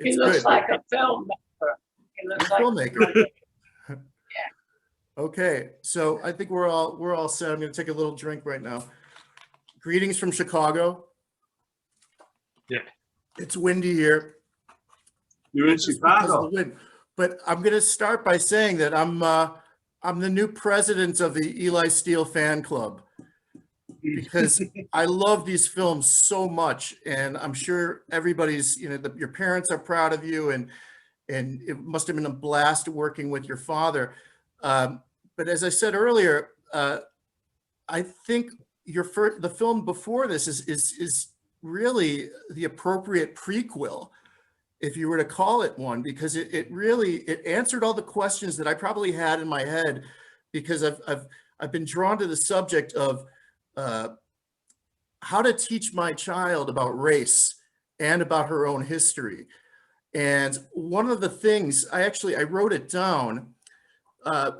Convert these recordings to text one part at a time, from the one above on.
He It's looks good. like a filmmaker. He looks like Filmmaker. yeah. Okay, so I think we're all set. I'm going to take a little drink right now. Greetings from Chicago. Yeah. It's windy here. You're in Just because of Chicago. the wind. But I'm going to start by saying that I'm the new president of the Eli Steele fan club, because I love these films so much, and I'm sure everybody's, your parents are proud of you, and it must have been a blast working with your father. But as I said earlier, I think the film before this is really the appropriate prequel, if you were to call it one, because it really answered all the questions that I probably had in my head, because I've been drawn to the subject of how to teach my child about race and about her own history. And one of the things I wrote it down.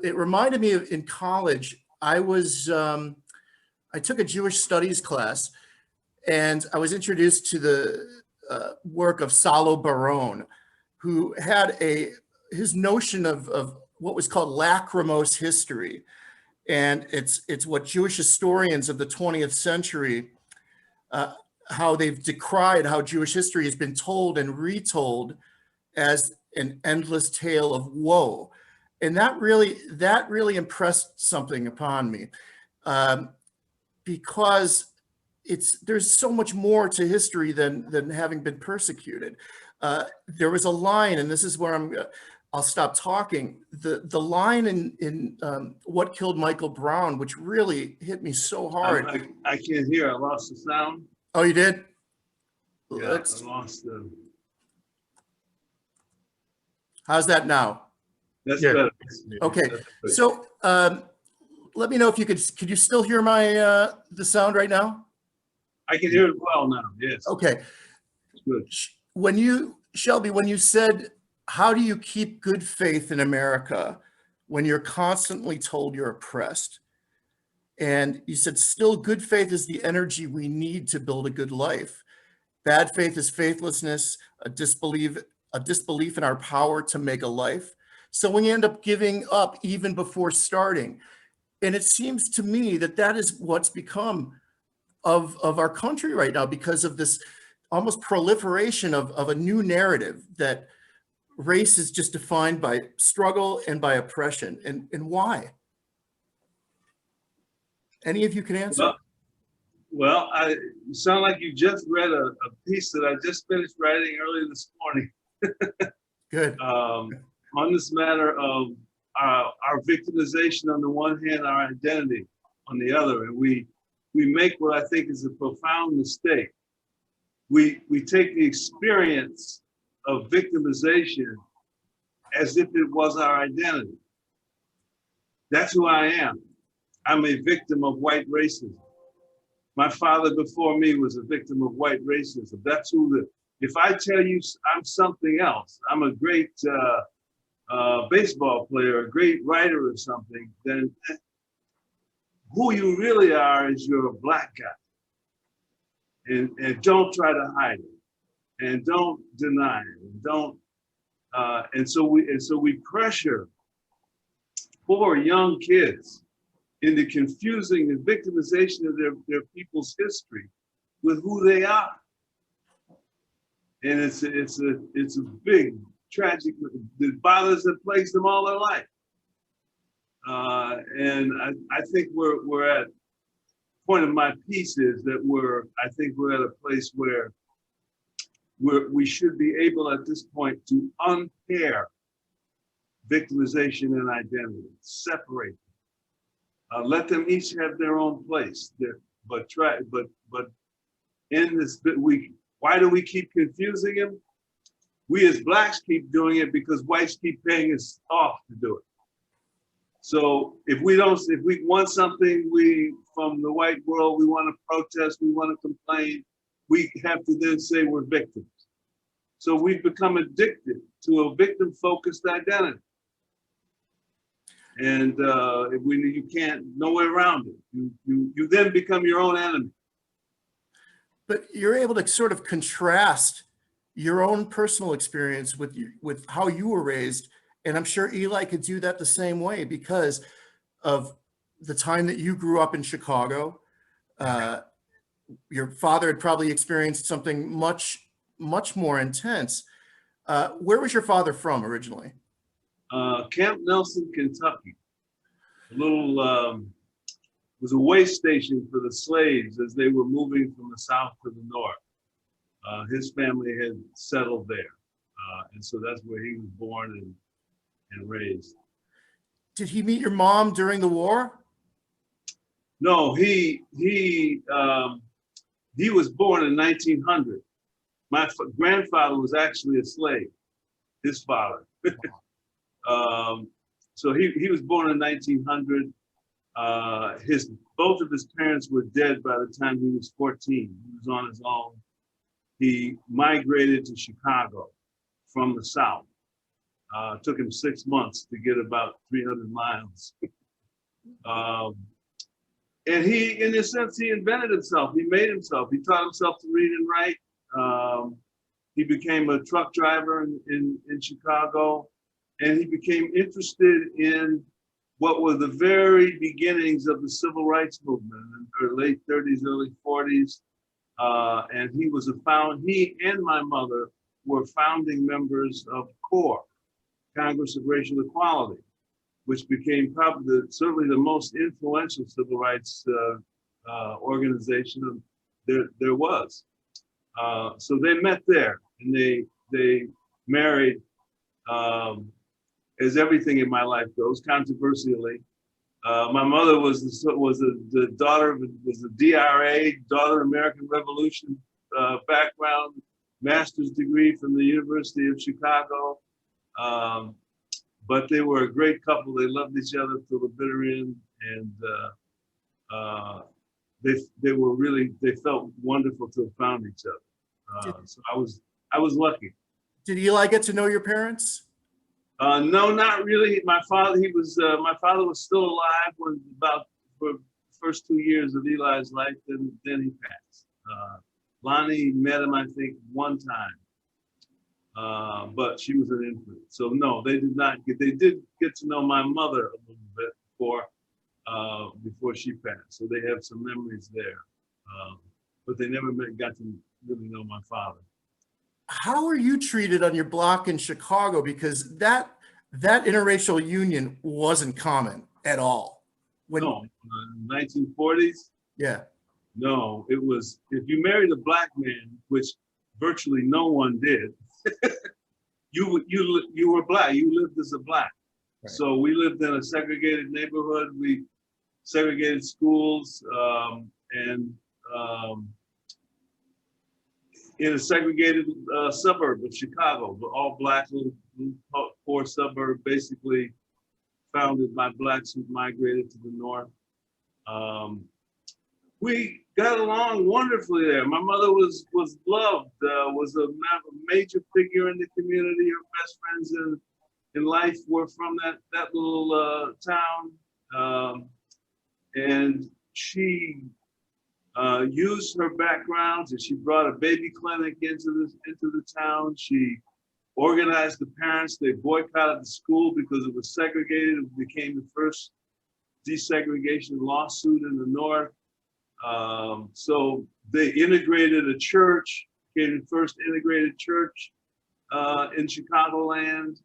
It reminded me of in college. I took a Jewish studies class, and I was introduced to the work of Salo Baron, who had his notion of what was called lachrymose history. And it's what Jewish historians of the 20th century, how they've decried how Jewish history has been told and retold as an endless tale of woe. And that really impressed something upon me, because there's so much more to history than having been persecuted. There was a line, and this is where I'll stop talking. The line in What Killed Michael Brown, which really hit me so hard. I can't hear. I lost the sound. Oh, you did? Yeah, I lost the. How's that now? That's Yeah. better. Okay, That's better. so let me know if could you still hear the sound right now? I can hear it well now. Yes. Okay. It's good. Shelby, when you said, how do you keep good faith in America when you're constantly told you're oppressed? And you said, still, good faith is the energy we need to build a good life. Bad faith is faithlessness, a disbelief in our power to make a life. So we end up giving up even before starting. And it seems to me that is what's become of our country right now, because of this almost proliferation of a new narrative that race is just defined by struggle and by oppression. And why? Any of you can answer? Well, you sound like you just read a piece that I just finished writing earlier this morning. Good. On this matter of our victimization on the one hand, our identity on the other. And we make what I think is a profound mistake. We take the experience of victimization as if it was our identity. That's who I am. I'm a victim of white racism. My father before me was a victim of white racism. That's if I tell you I'm something else, I'm a great baseball player, a great writer or something, then who you really are is you're a black guy. And don't try to hide it, and don't deny it, and don't. And so we pressure poor young kids into confusing the victimization of their people's history with who they are. And it's a big tragic that bothers and plagues them all their life. And I think we're at point of my piece is that I think we're at a place where we should be able at this point to unpair victimization and identity, separate them. Let them each have their own place. But in this why do we keep confusing them? We as blacks keep doing it because whites keep paying us off to do it. So if we want something from the white world, we want to protest, we want to complain, we have to then say we're victims. So we've become addicted to a victim-focused identity. And you can't, no way around it. You then become your own enemy. But you're able to sort of contrast your own personal experience with with how you were raised. And I'm sure Eli could do that the same way because of the time that you grew up in Chicago. Your father had probably experienced something much more intense. Where was your father from originally? Camp Nelson, Kentucky. A little, was a way station for the slaves as they were moving from the south to the north. His family had settled there. And so that's where he was born and raised. Did he meet your mom during the war? No, he was born in 1900. My grandfather was actually a slave, his father. So he was born in 1900. Both of his parents were dead by the time he was 14. He was on his own. He migrated to Chicago from the South. Took him 6 months to get about 300 miles. And he, in a sense, he invented himself. He made himself. He taught himself to read and write. He became a truck driver in Chicago, and he became interested in what were the very beginnings of the civil rights movement in the late 30s, early 40s. And he and my mother were founding members of CORE, Congress of Racial Equality, which became probably certainly the most influential civil rights organization there was. So they met there, and they married, as everything in my life goes, controversially. My mother was the daughter of was a DRA, daughter of American Revolution background, master's degree from the University of Chicago. But they were a great couple. They loved each other till the bitter end, and they felt wonderful to have found each other. So I was lucky. Did Eli get to know your parents? No, not really. My father was still alive for the first 2 years of Eli's life. Then he passed. Lonnie met him, I think, one time. But she was an infant. So no, they did get to know my mother a little bit before she passed. So they have some memories there. But they never got to really know my father. How are you treated on your block in Chicago? Because that interracial union wasn't common at all. No, 1940s? Yeah. No, it was, if you married a black man, which virtually no one did, you were black. You lived as a black. Right. So we lived in a segregated neighborhood. We segregated schools, and in a segregated suburb of Chicago, but all black, little poor suburb, basically founded by blacks who migrated to the north. We got along wonderfully there. My mother was loved, was a major figure in the community. Her best friends in life were from that little town. And she used her background, and she brought a baby clinic into the town. She organized the parents. They boycotted the school because it was segregated. It became the first desegregation lawsuit in the North. So they integrated a church, became the first integrated church in Chicagoland.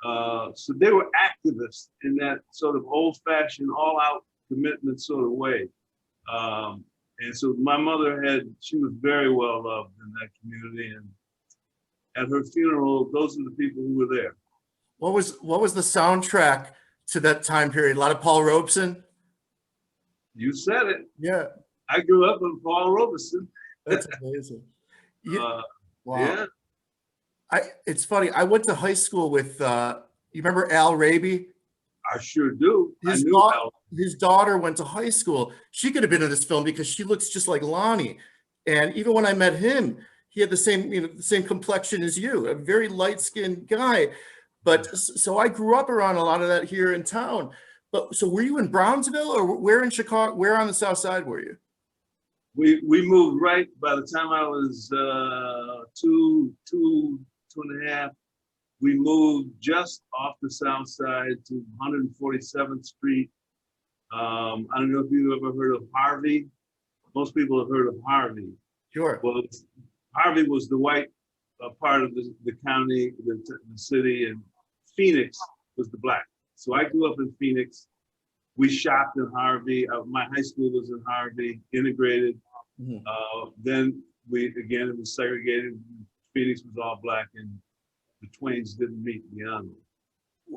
So they were activists in that sort of old-fashioned, all-out commitment sort of way. And so my mother she was very well loved in that community, and at her funeral, those are the people who were there. What was the soundtrack to that time period? A lot of Paul Robeson? You said it. Yeah. I grew up with Paul Robeson. That's amazing. Wow. Yeah. It's funny. I went to high school with, you remember Al Raby? I sure do. His daughter went to high school. She could have been in this film because she looks just like Lonnie. And even when I met him, he had the same complexion as you, a very light-skinned guy. But so I grew up around a lot of that here in town. But so were you in Brownsville, or where in Chicago? Where on the South Side were you? We moved right by the time I was two and a half. We moved just off the south side to 147th Street. I don't know if you've ever heard of Harvey. Most people have heard of Harvey. Sure. Well, Harvey was the white part of the county, the city, and Phoenix was the black. So I grew up in Phoenix. We shopped in Harvey. My high school was in Harvey, integrated. Then it was segregated. Phoenix was all black, and the Twains didn't meet beyond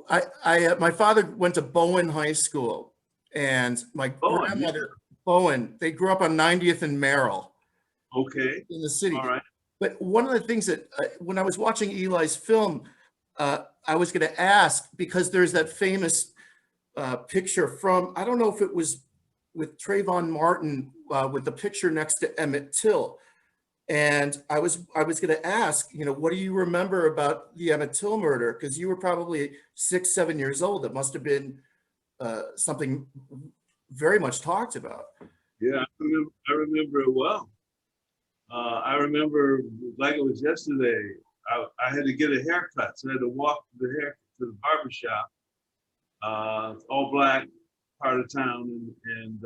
it. My father went to Bowen High School, and my grandmother, Bowen, they grew up on 90th and Merrill. Okay. In the city. All right. But one of the things that when I was watching Eli's film, I was going to ask, because there's that famous picture from, I don't know if it was with Trayvon Martin, with the picture next to Emmett Till. And I was going to ask, what do you remember about the Emmett Till murder? Because you were probably 6, 7 years old. It must have been something very much talked about. Yeah, I remember it well. I remember like it was yesterday. I had to get a haircut, so I had to walk to the barbershop, all black part of town, and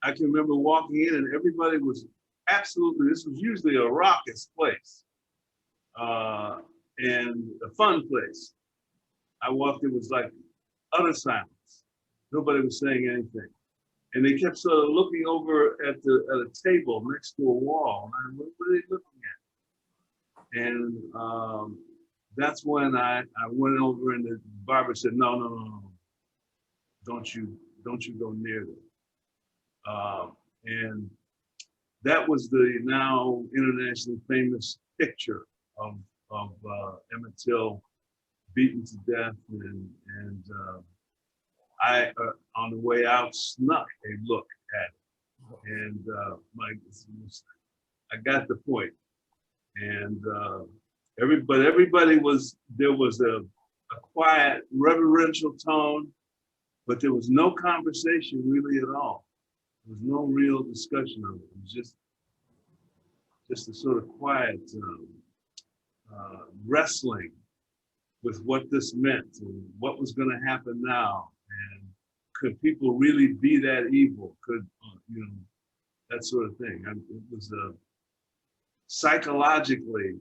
I can remember walking in, and everybody was absolutely. This was usually a raucous place, and a fun place. I walked; it was like utter silence. Nobody was saying anything. And they kept sort of looking over at a table next to a wall. And what were they looking at? And that's when I went over, and the barber said, no, don't you go near them. And that was the now internationally famous picture of Emmett Till beaten to death, and I, on the way out, snuck a look at it, and I got the point. And everybody was, there was a quiet, reverential tone, but there was no conversation really at all. There was no real discussion of it. It was just a sort of quiet wrestling with what this meant and what was going to happen now. And could people really be that evil? Could, that sort of thing. It was psychologically,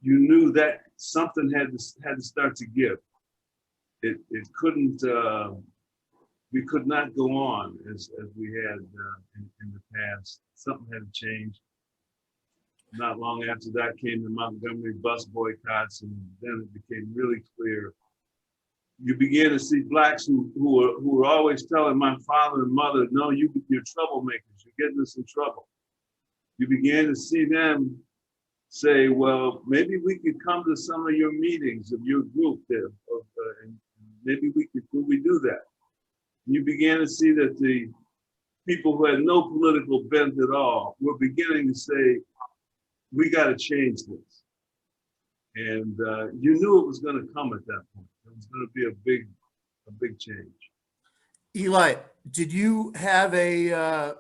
you knew that something had to start to give. It couldn't, we could not go on as we had in the past. Something had to change. Not long after that came the Montgomery bus boycotts, and then it became really clear. You began to see blacks who were always telling my father and mother, no, you're troublemakers, you're getting us in trouble. You began to see them say, well, maybe we could come to some of your meetings of your group there, and maybe could we do that? And you began to see that the people who had no political bent at all were beginning to say, we got to change this. And you knew it was going to come at that point. It was going to be a big change. Eli, did you have an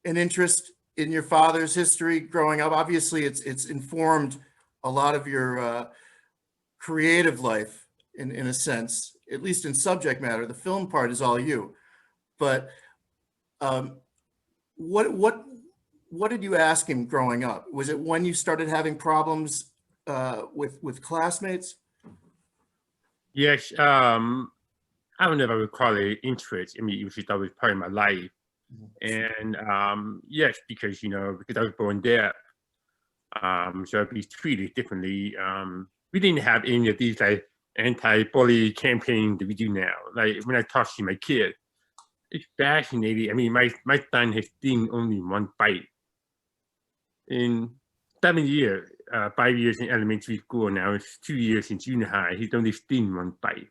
interest in your father's history growing up? Obviously, it's informed a lot of your creative life in a sense, at least in subject matter. The film part is all you. But what did you ask him growing up? Was it when you started having problems with classmates? Yes, I don't know if I would call it interest. I mean, it was just always part of my life. And yes, because I was born deaf, so I'd be treated differently. We didn't have any of these like anti-bully campaigns that we do now. Like when I talk to my kid, it's fascinating. I mean, my son has seen only one bite in 7 years. 5 years in elementary school now. It's 2 years in junior high. He's only seen one bite.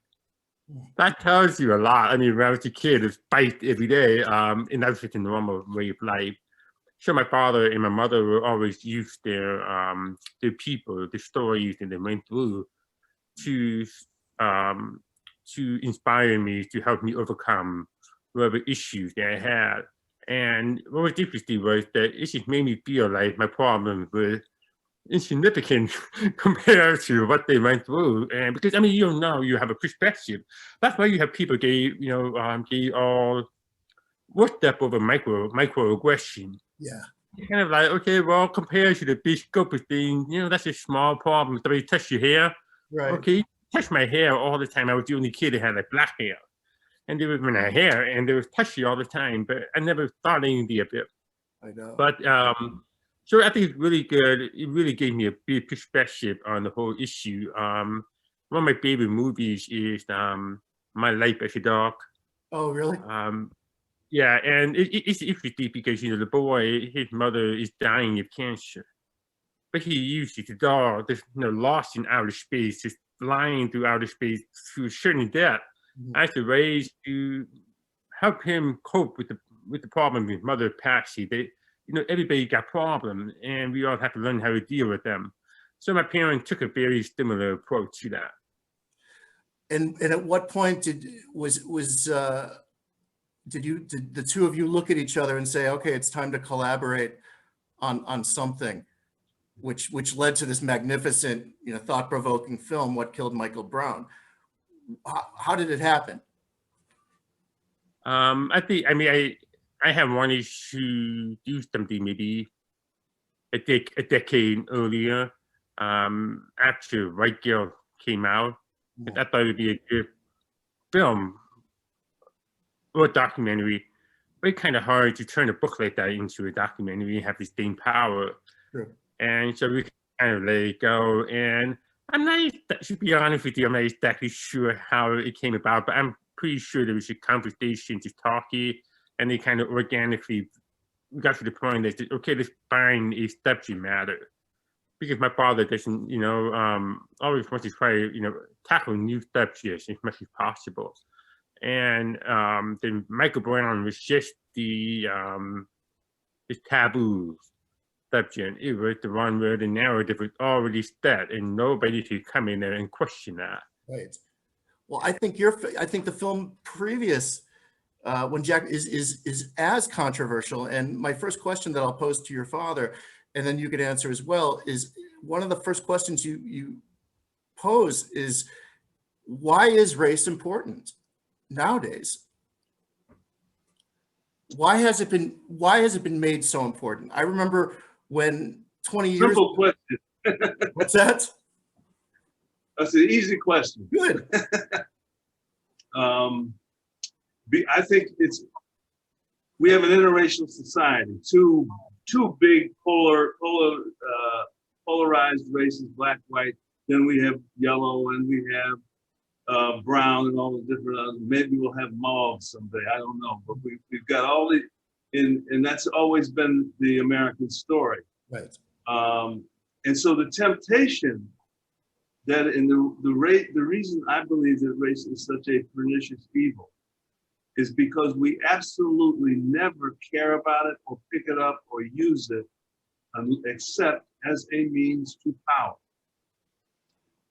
That tells you a lot. I mean, when I was a kid, it's bite every day, and that's just a normal way of life. So my father and my mother will always use their people, the stories that they went through, to inspire me, to help me overcome whatever issues that I had. And what was interesting was that it just made me feel like my problems were insignificant compared to what they went through. And because, I mean, you know, you have a perspective. That's why you have people they all worked up over microaggression. Yeah. Kind of like, okay, well, compared to the big scope of things, you know, that's a small problem. Somebody touch your hair. Right. Okay, you touch my hair all the time. I was the only kid that had like black hair. And they were in my hair and they were touchy all the time, but I never thought anything of it. I know. But so I think it's really good. It really gave me a big perspective on the whole issue. One of my favorite movies is My Life as a Dog. Oh, really? Yeah, and it's interesting because, you know, the boy, his mother is dying of cancer, but he uses the dog, that's, you know, lost in outer space, just flying through outer space to a certain depth, as a way to help him cope with the problem of his mother passing. They, you know, everybody got problems, and we all have to learn how to deal with them. So my parents took a very similar approach to that. And at what point did the two of you look at each other and say, okay, it's time to collaborate on something, which led to this magnificent, you know, thought-provoking film, What Killed Michael Brown? How did it happen? I have wanted to do something maybe a decade earlier, after White Girl came out. I thought it would be a good film or a documentary. But it's kind of hard to turn a book like that into a documentary and have the same power. Sure. And so we kind of let it go. And I'm not, to be honest with you, I'm not exactly sure how it came about, but I'm pretty sure there was a conversation, just talking, and they kind of organically got to the point that, okay, let's find a subject matter. Because my father doesn't, you know, always wants to try, you know, tackle new subjects as much as possible. And then Michael Brown was just the taboo subject. It was the one where the narrative was already set, and nobody could come in there and question that. Right. Well, I think the film previous, when Jack is as controversial. And my first question that I'll pose to your father, and then you could answer as well, is one of the first questions you pose is, why is race important nowadays? Why has it been made so important? I remember when 20 years Simple question. What's that? That's an easy question. Good. I think we have an interracial society, two big polarized races, black, white. Then we have yellow, and we have brown, and all the different others. Maybe we'll have mauve someday. I don't know, but we've got all the, and that's always been the American story. Right. And so the temptation that the reason I believe that race is such a pernicious evil is because we absolutely never care about it or pick it up or use it except as a means to power.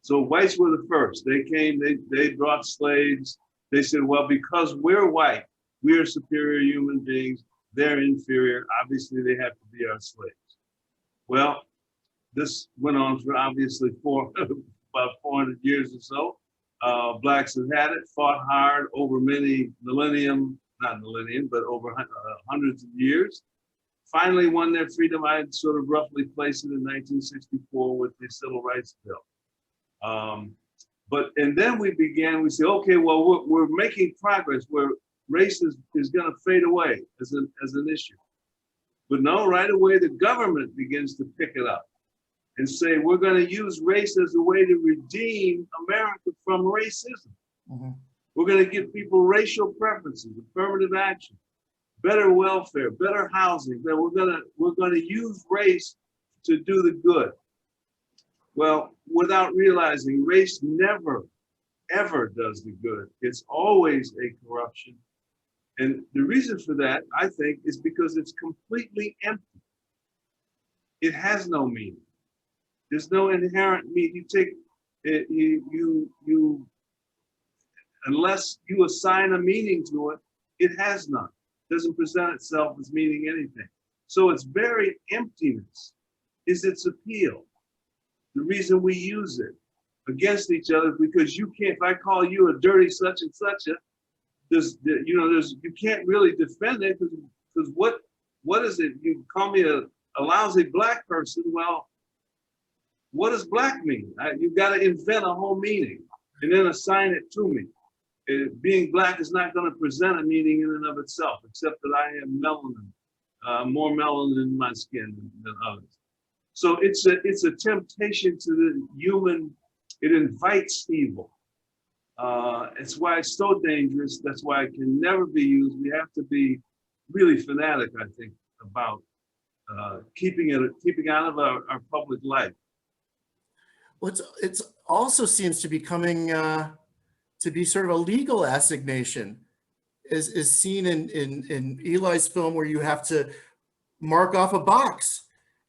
So whites were the first. They came, they brought slaves. They said, well, because we're white, we're superior human beings, they're inferior. Obviously, they have to be our slaves. Well, this went on for obviously about 400 years or so. Blacks have had it, fought hard over many over hundreds of years. Finally won their freedom. I'd sort of roughly place it in 1964 with the Civil Rights Bill. And then we say, okay, well, we're making progress where race is going to fade away as an issue. But no, right away, the government begins to pick it up and say, we're going to use race as a way to redeem America from racism. Mm-hmm. We're going to give people racial preferences, affirmative action, better welfare, better housing. We're going to use race to do the good. Well, without realizing, race never, ever does the good. It's always a corruption. And the reason for that, I think, is because it's completely empty. It has no meaning. There's no inherent meaning. You take it, unless you assign a meaning to it, it has none. Doesn't present itself as meaning anything. So its very emptiness is its appeal. The reason we use it against each other is because you can't, if I call you a dirty such and such a, you can't really defend it because what is it? You call me a lousy black person. Well, what does black mean? You've got to invent a whole meaning and then assign it to me. Being black is not going to present a meaning in and of itself, except that I have melanin, more melanin in my skin than others. So it's a temptation to the human. It invites evil. It's why it's so dangerous. That's why it can never be used. We have to be really fanatic, I think, about keeping out of our public life. Well, it's also seems to be coming to be sort of a legal assignation, is seen in Eli's film, where you have to mark off a box.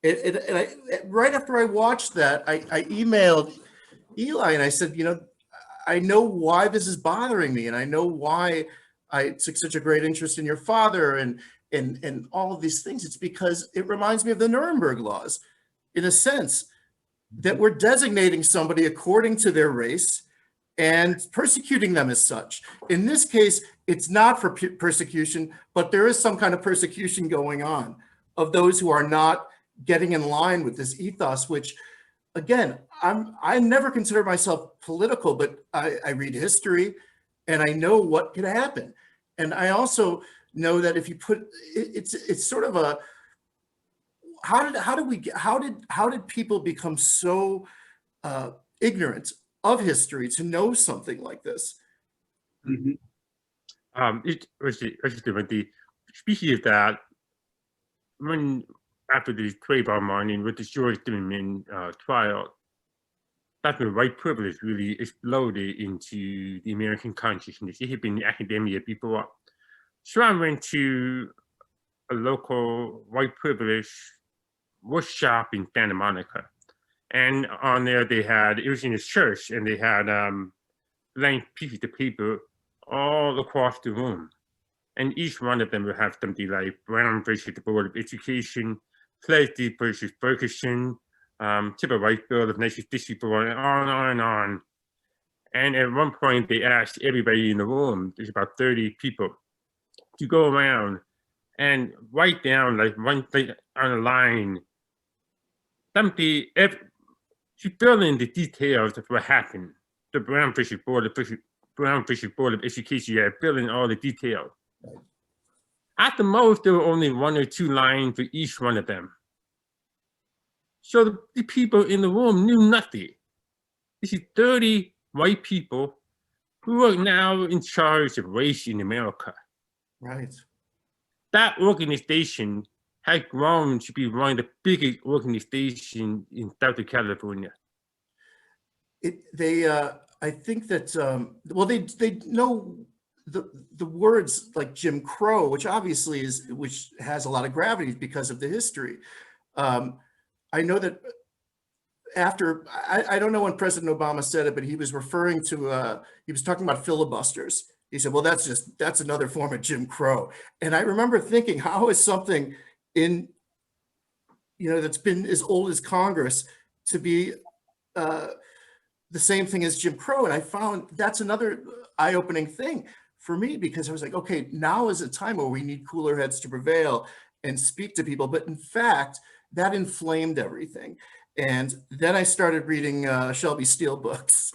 Right after I watched that, I emailed Eli and I said, I know why this is bothering me, and I know why I took such a great interest in your father and all of these things. It's because it reminds me of the Nuremberg laws, in a sense, that we're designating somebody according to their race and persecuting them as such. In this case, it's not for persecution, but there is some kind of persecution going on of those who are not getting in line with this ethos, which, again, I never consider myself political, but I read history and I know what could happen. And I also know that if you put, it's sort of a, how did people become so ignorant of history to know something like this? Mm-hmm. The species that when after the Trayvon Martin with the George Zimmerman trial, that's when white privilege really exploded into the American consciousness. It had been in academia before. So I went to a local white privilege workshop in Santa Monica. And on there they had, it was in a church, and they had blank pieces of paper all across the room. And each one of them would have something like Brown versus the Board of Education, Pledge versus Ferguson, Civil Rights Bill of 1964, and on and on. And at one point they asked everybody in the room, there's about 30 people, to go around and write down like one thing on a line, something, to fill in the details of what happened. The Brown versus Board of Education, you had to fill in all the details. At the most, there were only 1 or 2 lines for each one of them. So the people in the room knew nothing. This is 30 white people who are now in charge of race in America. Right. That organization had grown to be one of the biggest organizations in Southern California. I think that, well, they know the words like Jim Crow, which obviously which has a lot of gravity because of the history. I know that after, I don't know when President Obama said it, but he was referring to, he was talking about filibusters. He said, well, that's another form of Jim Crow. And I remember thinking, how is something that's been as old as Congress to be the same thing as Jim Crow? And I found that's another eye-opening thing for me, because I was like, okay, now is a time where we need cooler heads to prevail and speak to people. But in fact, that inflamed everything. And then I started reading Shelby Steele books.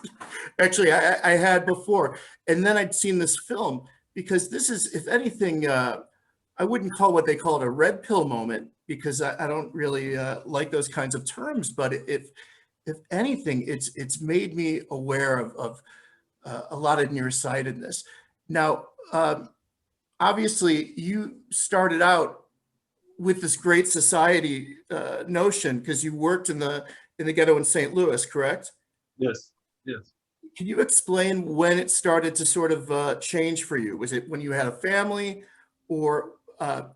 Actually, I had before. And then I'd seen this film, because this is, if anything, I wouldn't call what they call it a red pill moment, because I don't really like those kinds of terms. But if anything, it's made me aware of a lot of nearsightedness. Now, obviously, you started out with this great society notion because you worked in the ghetto in St. Louis, correct? Yes, yes. Can you explain when it started to sort of change for you? Was it when you had a family, or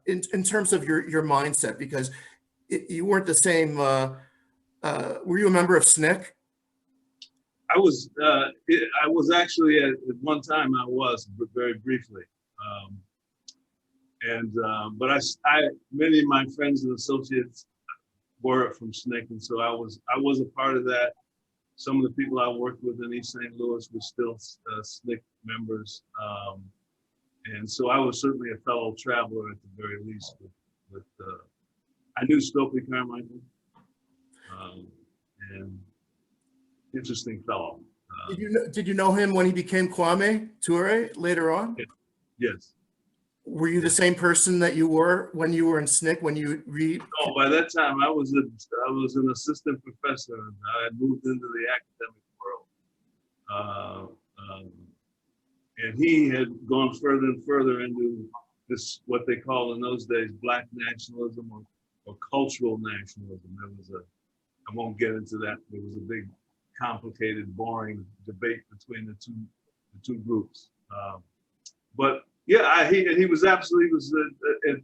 in terms of your mindset? Because you weren't the same. Were you a member of SNCC? I was actually at one time, I was, but very briefly. And but many of my friends and associates were from SNCC, and so I was a part of that. Some of the people I worked with in East St. Louis were still SNCC members, and so I was certainly a fellow traveler at the very least. I knew Stokely Carmichael, and interesting fellow. Did you know him when he became Kwame Ture later on? Yes. Were you the same person that you were when you were in SNCC, when you read? No, by that time I was an assistant professor. And I had moved into the academic world, and he had gone further and further into this, what they called in those days, Black nationalism or cultural nationalism. I won't get into that. There was a big, complicated, boring debate between the two groups. But yeah, he was absolutely, a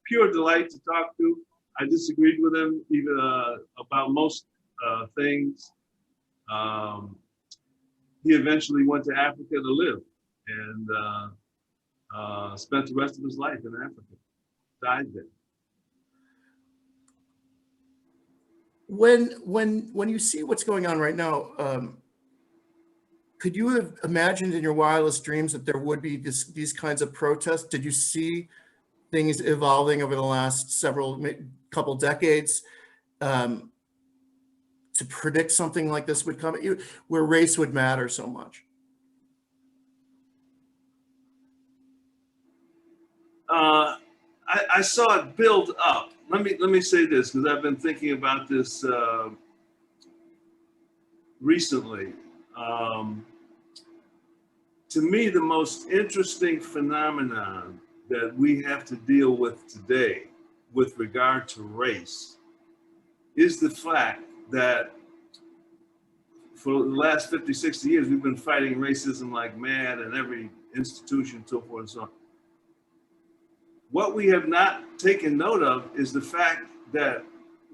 pure delight to talk to. I disagreed with him even about most things. He eventually went to Africa to live and spent the rest of his life in Africa. Died there. When you see what's going on right now, could you have imagined in your wildest dreams that there would be these kinds of protests? Did you see things evolving over the last couple decades to predict something like this would come at you, where race would matter so much? I saw it build up. Let me say this, because I've been thinking about this recently. To me, the most interesting phenomenon that we have to deal with today with regard to race is the fact that for the last 50, 60 years, we've been fighting racism like mad in every institution, so forth and so on. What we have not taken note of is the fact that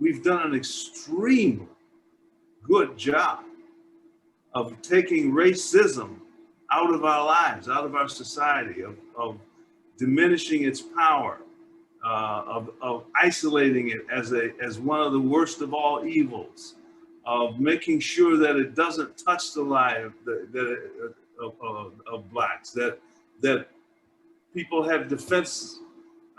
we've done an extremely good job of taking racism out of our lives, out of our society, of diminishing its power, of isolating it as one of the worst of all evils, of making sure that it doesn't touch the life of blacks, that people have defense,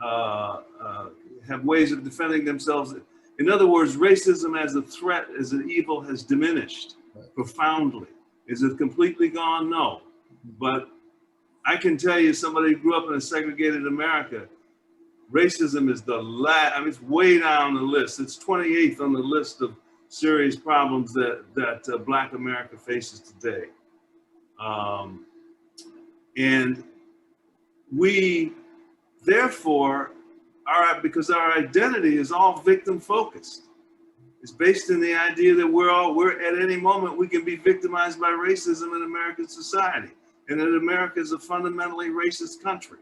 have ways of defending themselves. In other words, racism as a threat, as an evil, has diminished profoundly. Is it completely gone? No. But I can tell you, somebody who grew up in a segregated America, racism is it's way down the list. It's 28th on the list of serious problems that Black America faces today. And we, therefore, because our identity is all victim focused. It's based in the idea that we're at any moment we can be victimized by racism in American society, and that America is a fundamentally racist country.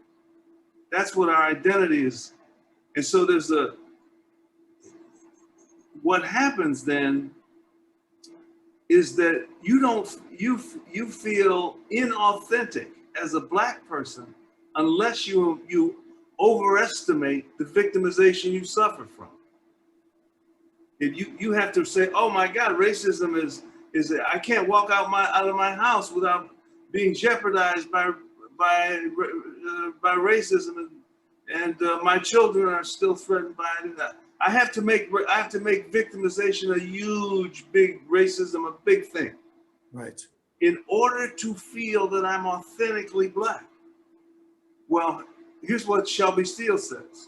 That's what our identity is. And so what happens then is that you feel inauthentic as a Black person unless you overestimate the victimization you suffer from. If you have to say, oh my God, racism is I can't walk out of my house without being jeopardized by racism, and my children are still threatened by it. I have to make victimization a huge, big racism, a big thing. Right. In order to feel that I'm authentically Black. Well, here's what Shelby Steele says.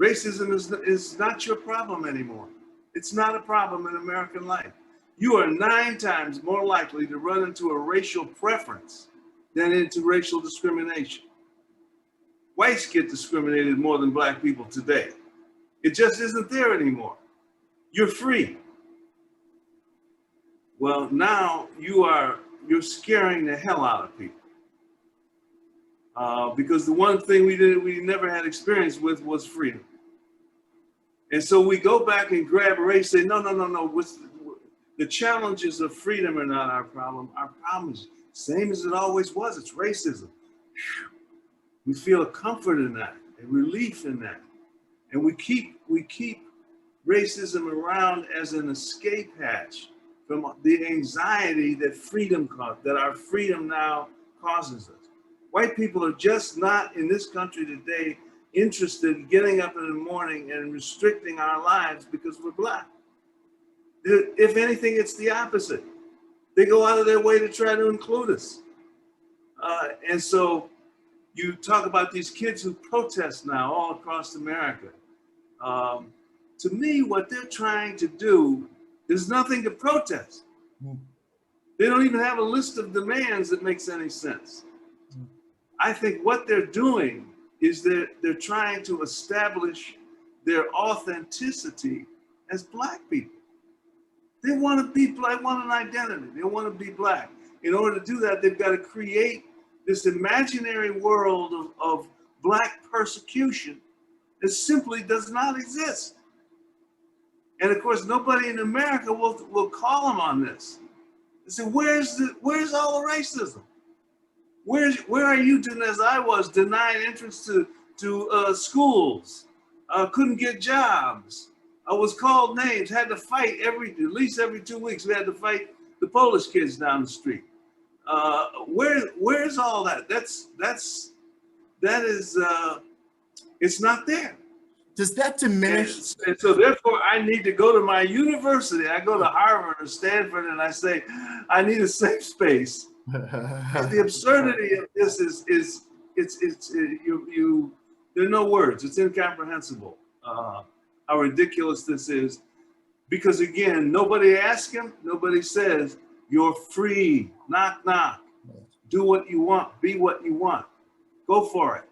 Racism is not your problem anymore. It's not a problem in American life. You are 9 times more likely to run into a racial preference than into racial discrimination. Whites get discriminated more than Black people today. It just isn't there anymore. You're free. Well, now you're scaring the hell out of people. Because the one thing we never had experience with was freedom. And so we go back and grab race, say, no. The challenges of freedom are not our problem. Our problem is the same as it always was. It's racism. We feel a comfort in that, a relief in that. And we keep racism around as an escape hatch from the anxiety that that our freedom now causes us. White people are just not in this country today interested in getting up in the morning and restricting our lives because we're Black. If anything, it's the opposite. They go out of their way to try to include us. And so you talk about these kids who protest now all across America. To me, what they're trying to do is nothing to protest. They don't even have a list of demands that makes any sense. I think what they're doing is they're trying to establish their authenticity as Black people. They want to be Black, want an identity. They want to be Black. In order to do that, they've got to create this imaginary world of Black persecution that simply does not exist. And of course, nobody in America will call them on this. They say, where's all the racism? Where are you doing, as I was, denied entrance to schools, couldn't get jobs, I was called names, had to fight at least every 2 weeks, we had to fight the Polish kids down the street. Where's all that? That is, it's not there. Does that diminish? And so therefore I need to go to my university. I go to Harvard or Stanford and I say, I need a safe space. The absurdity of this there are no words. It's incomprehensible how ridiculous this is, because again, nobody asks him, nobody says, you're free, knock, knock. Do what you want, be what you want, go for it.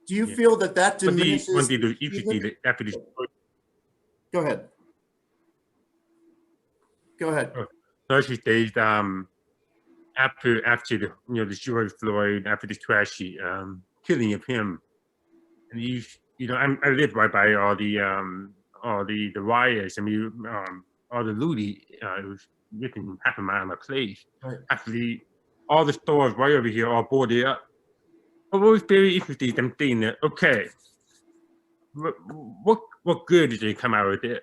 Do you feel that diminishes? Go ahead. Go ahead. Those days, after the George Floyd, after this tragedy, killing of him, and I live right by all the riots. I mean, all the looting. It was within half a mile of my place. Right. Actually, all the stores right over here are boarded up. But what was very interesting, I'm thinking that, okay, what good did they come out of it?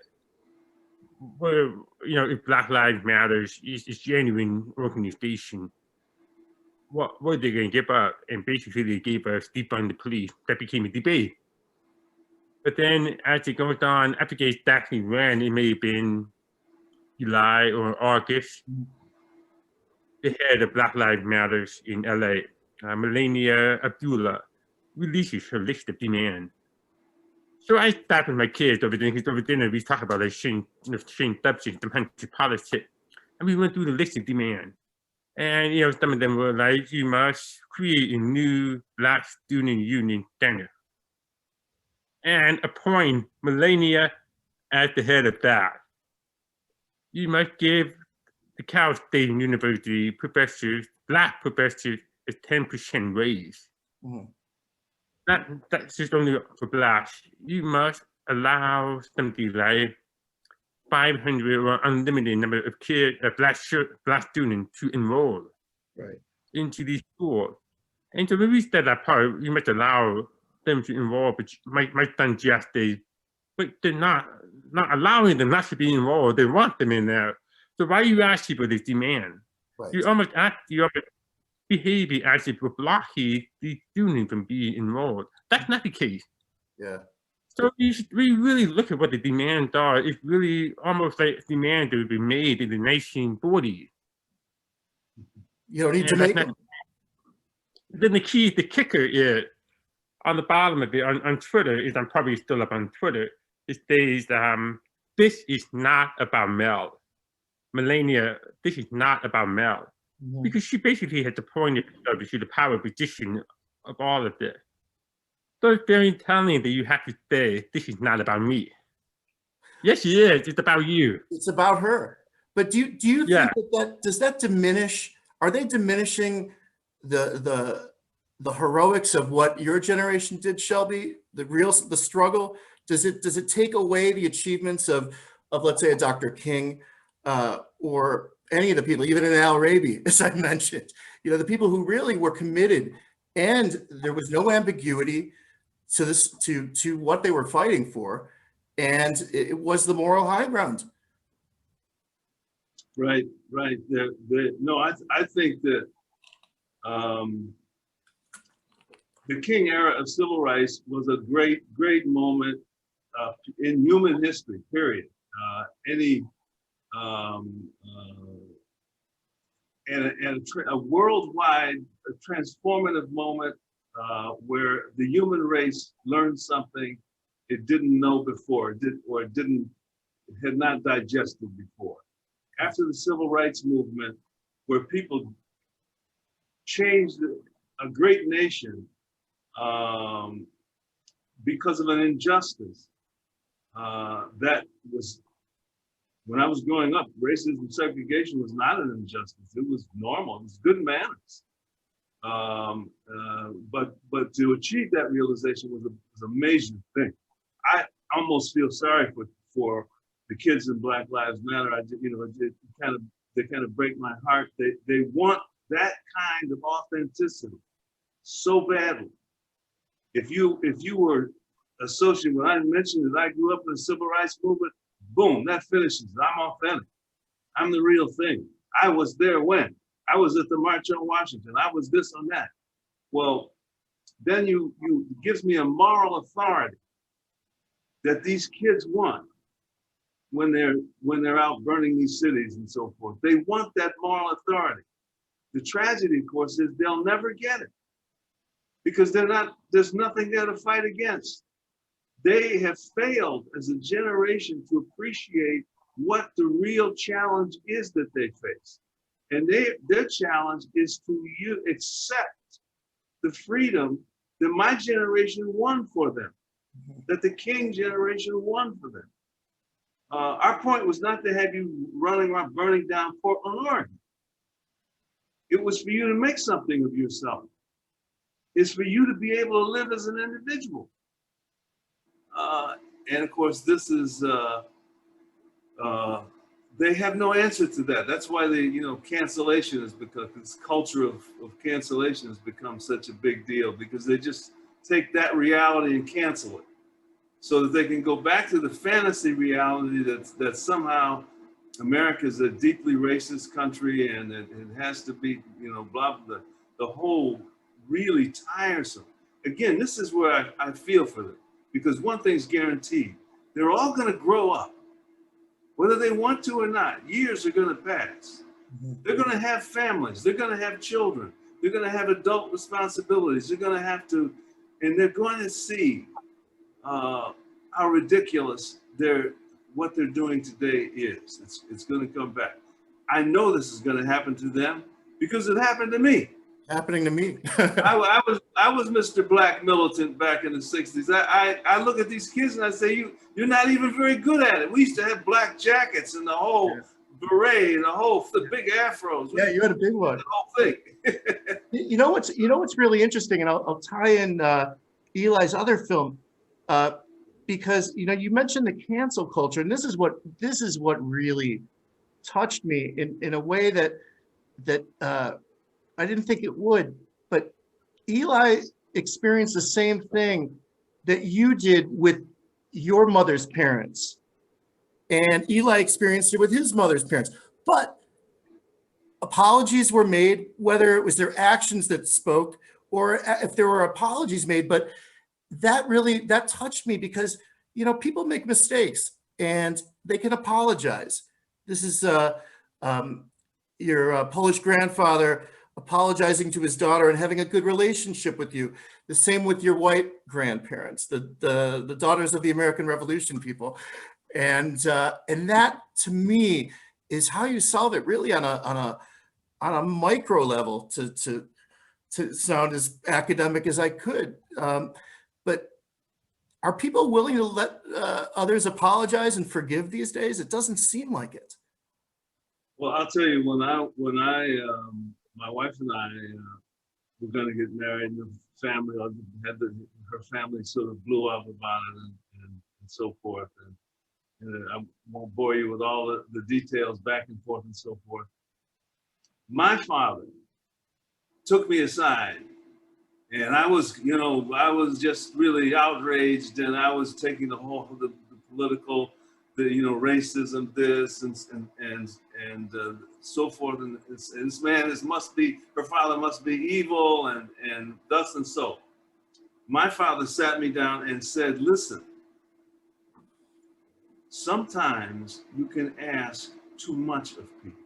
Well, if Black Lives Matters is genuine organization, what are they going to give up? And basically they gave us defund the police. That became a debate. But then as it goes on, after they actually ran, it may have been July or August, the head of Black Lives Matters in LA, Melania Abdullah, releases her list of demands. So I sat with my kids over dinner, we talked about the same subject, domestic politics, and we went through the list of demands. And some of them were like, you must create a new Black student union center and appoint Melania as the head of that. You must give the Cal State University professors, Black professors, a 10% raise. That's just only for Blacks. You must allow something like 500 or unlimited number of kids, Black students to enroll into these schools. And so when we said that part, you must allow them to enroll, but my son just said, but they're not allowing them not to be enrolled. They want them in there. So why are you asking for this demand? Right. You almost behavior as if we're blocking the students from being enrolled. That's not the case. Yeah. So we really look at what the demands are. It's really almost like demand that would be made in the 1940s. You don't need to make them. Then the kicker is, on the bottom of it, on Twitter, I'm probably still up on Twitter, it says, this is not about Mel. Melania, this is not about Mel. Because she basically had to point herself to the power position of all of this. So it's very telling that you have to say, this is not about me. Yes, it is. It's about you. It's about her. But do you think does that diminish? Are they diminishing the heroics of what your generation did, Shelby? The struggle? Does it take away the achievements of let's say a Dr. King or any of the people, even an Al Raby, as I mentioned, the people who really were committed and there was no ambiguity to this, to what they were fighting for, and it was the moral high ground. Right, right. No, I think that the King era of civil rights was a great, great moment in human history, period. A worldwide transformative moment where the human race learned something it didn't know before, had not digested before. After the civil rights movement, where people changed a great nation because of an injustice that was, when I was growing up, racism, segregation was not an injustice. It was normal. It was good manners. But to achieve that realization was a major thing. I almost feel sorry for the kids in Black Lives Matter. They kind of break my heart. They want that kind of authenticity so badly. If you were associated, when I mentioned that I grew up in the civil rights movement, boom, that finishes. I'm authentic. I'm the real thing. I was there when. I was at the March on Washington. I was this on that. Well, then you gives me a moral authority that these kids want when they're out burning these cities and so forth. They want that moral authority. The tragedy, of course, is they'll never get it because there's nothing there to fight against. They have failed as a generation to appreciate what the real challenge is that they face. And their challenge is to accept the freedom that my generation won for them, that the King generation won for them. Our point was not to have you running around burning down Portland, Oregon. It was for you to make something of yourself. It's for you to be able to live as an individual. And of course, this is, they have no answer to that. That's why cancellation is because this culture of cancellation has become such a big deal, because they just take that reality and cancel it so that they can go back to the fantasy reality that somehow America is a deeply racist country and it has to be, blah, blah, the whole really tiresome. Again, this is where I feel for them, because one thing's guaranteed, they're all gonna grow up. Whether they want to or not, years are going to pass. They're going to have families. They're going to have children. They're going to have adult responsibilities. They're going to have to, and they're going to see how ridiculous what they're doing today is. It's going to come back. I know this is going to happen to them because it happened to me. Happening to me. I was Mr. Black militant back in the 60s. I look at these kids and I say, you're not even very good at it. We used to have black jackets and the whole beret and the big afros. Yeah, you had a big one. The whole thing. You know what's really interesting, and I'll tie in Eli's other film, because you mentioned the cancel culture, and this is what really touched me in a way that I didn't think it would, but Eli experienced the same thing that you did with your mother's parents. And Eli experienced it with his mother's parents. But apologies were made, whether it was their actions that spoke or if there were apologies made. But that touched me because, people make mistakes and they can apologize. This is your Polish grandfather apologizing to his daughter and having a good relationship with you. The same with your white grandparents, the daughters of the American Revolution people. And that to me is how you solve it really on a micro level, to sound as academic as I could. But are people willing to let others apologize and forgive these days? It doesn't seem like it. Well, I'll tell you, when I my wife and I were going to get married, and the family her family sort of blew up about it and so forth. And I won't bore you with all the details back and forth and so forth. My father took me aside And I was, you know, I was just really outraged, and I was taking the whole the political, you know, racism, this and so forth. And this man, her father must be evil, and thus and so. My father sat me down and said, listen, sometimes you can ask too much of people.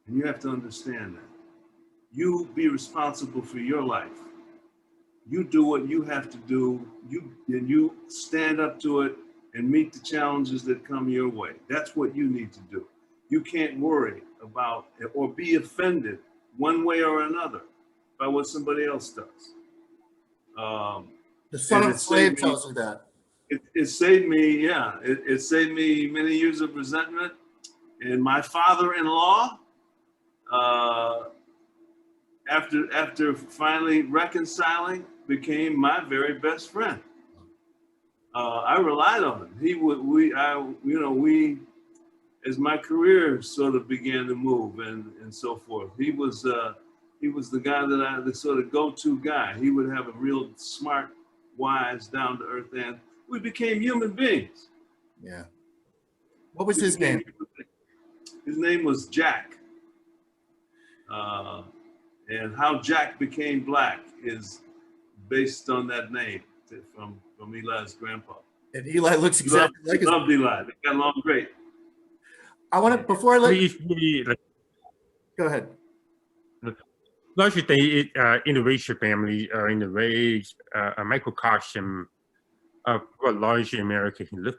And you have to understand that. You be responsible for your life. You do what you have to do. You stand up to it and meet the challenges that come your way. That's what you need to do. You can't worry about or be offended one way or another by what somebody else does. The son of a slave tells you that. It saved me, yeah. It saved me many years of resentment. And my father-in-law, after finally reconciling, became my very best friend. I relied on him. As my career sort of began to move and so forth, he was the guy the sort of go-to guy. He would have a real smart, wise, down-to-earth, and we became human beings. Yeah. What was his name? His name was Jack. And how Jack became black is based on that name from Eli's grandpa. And Eli looks exactly like his. Loved Eli. They got along great. I want to, before I let you, Really, like, go ahead. largely the interracial family in the ways a microcosm of what largely America can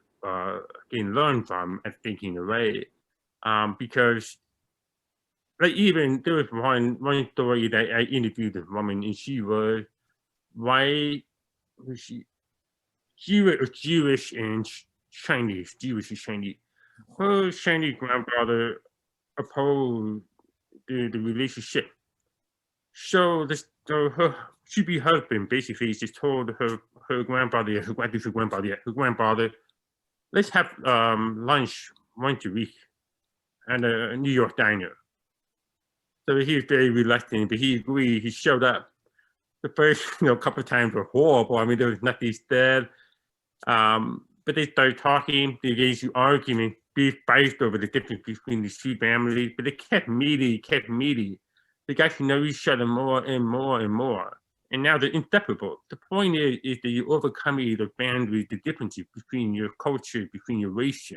learn from, I think, in a way, because like even there was one story that I interviewed a woman, and she was white. She was Jewish and Chinese. Jewish and Chinese. Her Chinese grandfather opposed the relationship. So her to-be husband basically just told her grandfather, let's have lunch once a week at a New York diner. So he was very reluctant, but he agreed. He showed up. The first couple of times were horrible. I mean, there was nothing said. But they started talking. They engaged in argument, big fights over the difference between the two families. But they kept meeting. They got to know each other more and more and more. And now they're inseparable. The point is that you overcome the boundaries, the differences between your culture, between your race,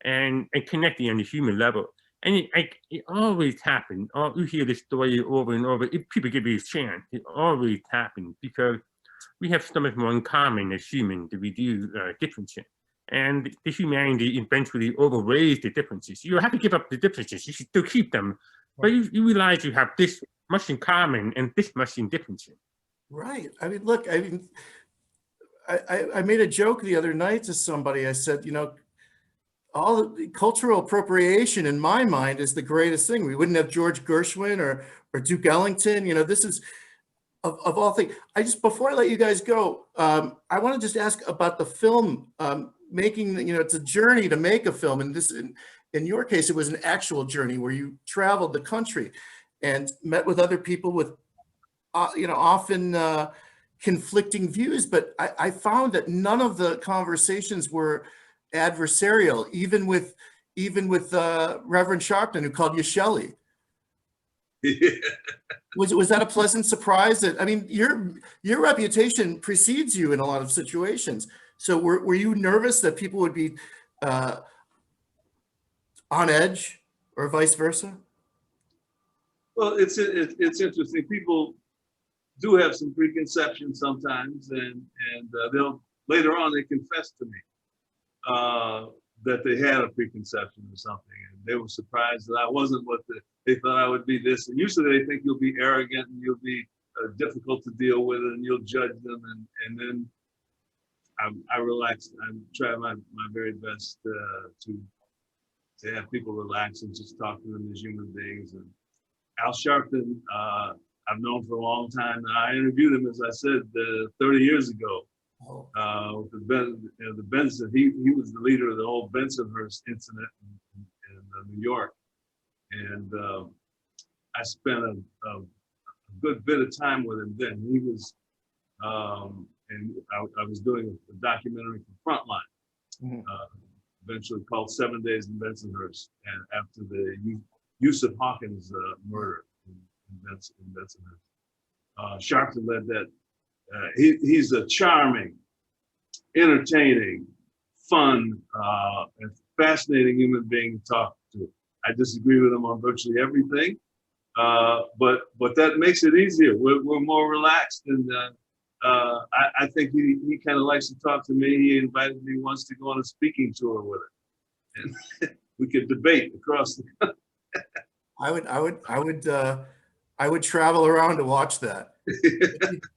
and connecting on the human level. And it always happens. You hear this story over and over. If people give you a chance, it always happens because we have so much more in common as humans that we do differences. And the humanity eventually overweighs the differences. You have to give up the differences. You should still keep them. But you realize you have this much in common and this much in differences. Right. I mean, look, I made a joke the other night to somebody. I said, all the cultural appropriation in my mind is the greatest thing. We wouldn't have George Gershwin or Duke Ellington. This is of all things. Before I let you guys go, I want to just ask about the film making. It's a journey to make a film, and in your case, it was an actual journey where you traveled the country and met with other people with, often conflicting views. But I found that none of the conversations were adversarial, even with Reverend Sharpton, who called you Shelly. Yeah. Was that a pleasant surprise? That, I mean, your reputation precedes you in a lot of situations. So were you nervous that people would be on edge, or vice versa? Well, it's interesting. People do have some preconceptions sometimes, and they'll later on they confess to me that they had a preconception or something, and they were surprised that I wasn't what they thought I would be. This, and usually they think you'll be arrogant and you'll be difficult to deal with, and you'll judge them, and then I relax. I try my very best to have people relax and just talk to them as human beings. And Al Sharpton, I've known for a long time. I interviewed him, as I said, 30 years ago. With the Benson, he was the leader of the whole Bensonhurst incident in New York, and I spent good bit of time with him then. He was, and I was doing a documentary for Frontline, Mhm. eventually called 7 Days in Bensonhurst, and after the Yusuf Hawkins murder in Bensonhurst. Sharpton led that. He's a charming, entertaining, fun, and fascinating human being to talk to. I disagree with him on virtually everything, but that makes it easier. We're more relaxed, and I think he kind of likes to talk to me. He invited me once to go on a speaking tour with him, and we could debate across the. I would travel around to watch that.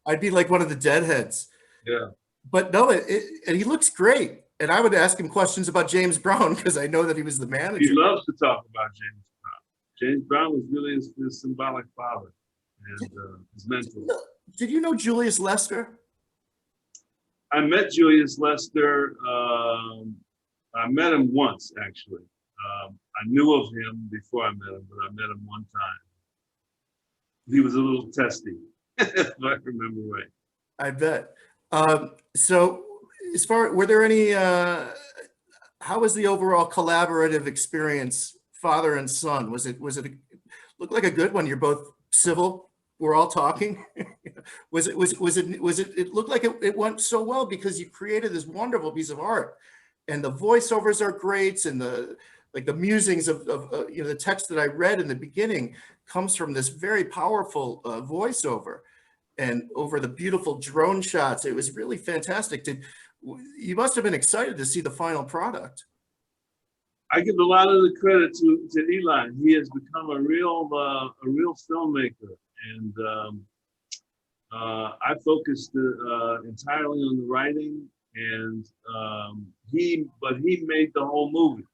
I'd be like one of the deadheads. Yeah. But no, and he looks great. And I would ask him questions about James Brown because I know that he was the He manager. loves to talk about James Brown. James Brown was really his symbolic father and his mentor. Did you know Julius Lester? I met Julius Lester. I met him once, actually. I knew of him before I met him, but I met him one time. He was a little testy, if I remember right. I bet. So as far, were there any, how was the overall collaborative experience, father and son? Was it looked like a good one? You're both civil. We're all talking. It looked like it went so well because you created this wonderful piece of art, and the voiceovers are great, and the musings of the text that I read in the beginning comes from this very powerful voiceover, and over the beautiful drone shots. It was really fantastic. You must have been excited to see the final product. I give a lot of the credit to Eli. He has become a real filmmaker, and I focused entirely on the writing, and he made the whole movie.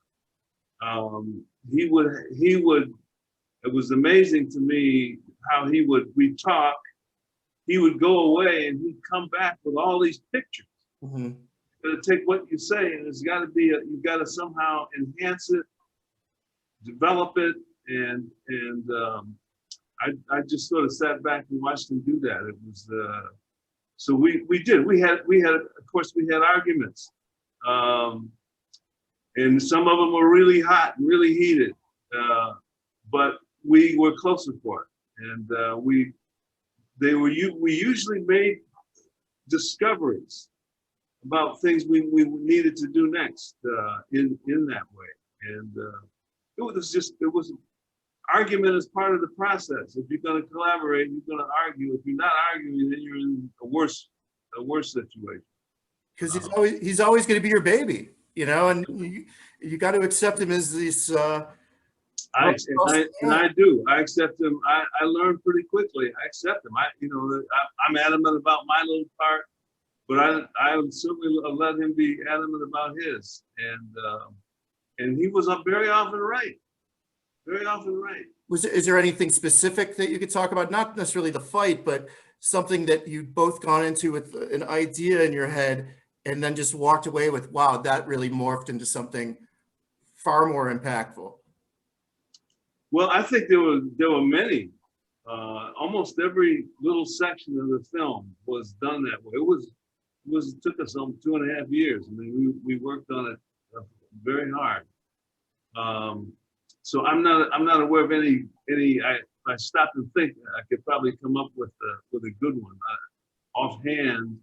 It was amazing to me how we'd talk, he would go away and he'd come back with all these pictures. Mm-hmm. You've got to take what you say, and it's got to be, you've got to somehow enhance it, develop it, and I just sort of sat back and watched him do that. It was, so we had, of course, we had arguments. And some of them were really hot and really heated, but we were closer for it. And we usually made discoveries about things we needed to do next in that way. And it was argument is part of the process. If you're going to collaborate, you're going to argue. If you're not arguing, then you're in a worse situation. Because he's always going to be your baby, and you got to accept him as this. I do. I accept him. I learned pretty quickly. I accept him. I'm adamant about my little part, but I would certainly let him be adamant about his. And he was very often right. Very often right. Is there anything specific that you could talk about? Not necessarily the fight, but something that you'd both gone into with an idea in your head and then just walked away with, wow, that really morphed into something far more impactful. Well, I think there were many. Almost every little section of the film was done that way. It took us 2.5 years. I mean, we worked on it very hard. So I'm not aware of any. If I stopped and think, I could probably come up with a good one offhand.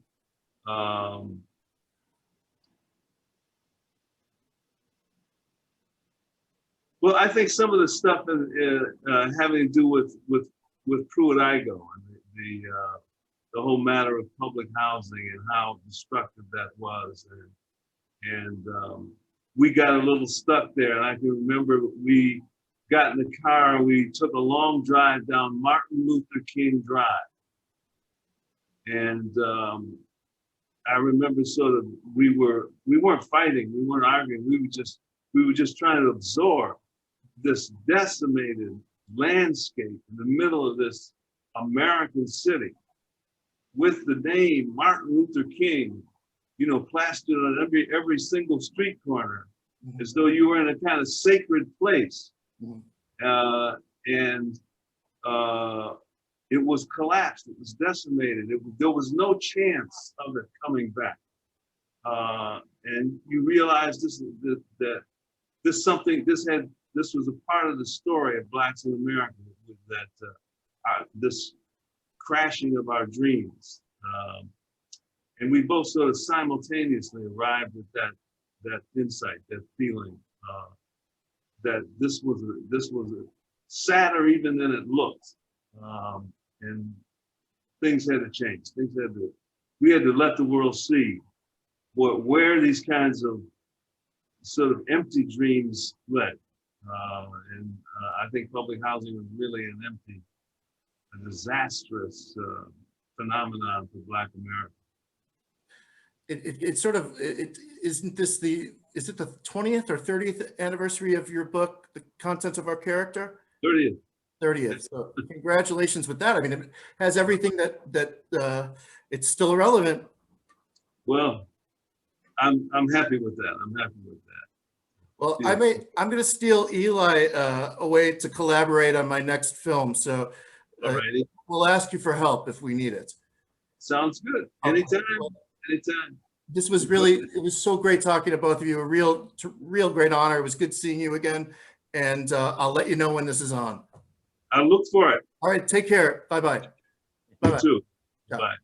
Well, I think some of the stuff having to do with Pruitt-Igoe and the whole matter of public housing and how destructive that was, and we got a little stuck there. And I can remember we got in the car and we took a long drive down Martin Luther King Drive, and I remember sort of we weren't fighting, we weren't arguing, we were just trying to absorb this decimated landscape in the middle of this American city with the name Martin Luther King, plastered on every single street corner, mm-hmm. as though you were in a kind of sacred place. Mm-hmm. it was collapsed. It was decimated. There was no chance of it coming back. And you realize this was a part of the story of Blacks in America, that this crashing of our dreams. And we both sort of simultaneously arrived at that insight, that feeling, that this was sadder even than it looked. And things had to change. We had to let the world see where these kinds of sort of empty dreams led. And I think public housing was really a disastrous phenomenon for Black America. Is it the 20th or 30th anniversary of your book, The Contents of Our Character? 30th. 30th. So congratulations with that. I mean, it has everything that it's still relevant. Well, I'm happy with that. I'm happy with that. Well, Yeah. I'm going to steal Eli away to collaborate on my next film. So Alrighty. we'll ask you for help if we need it. Sounds good. Anytime. Anytime. This was it was so great talking to both of you. A real great honor. It was good seeing you again. And I'll let you know when this is on. I look for it. All right. Take care. Bye-bye. You too. Yeah. Bye.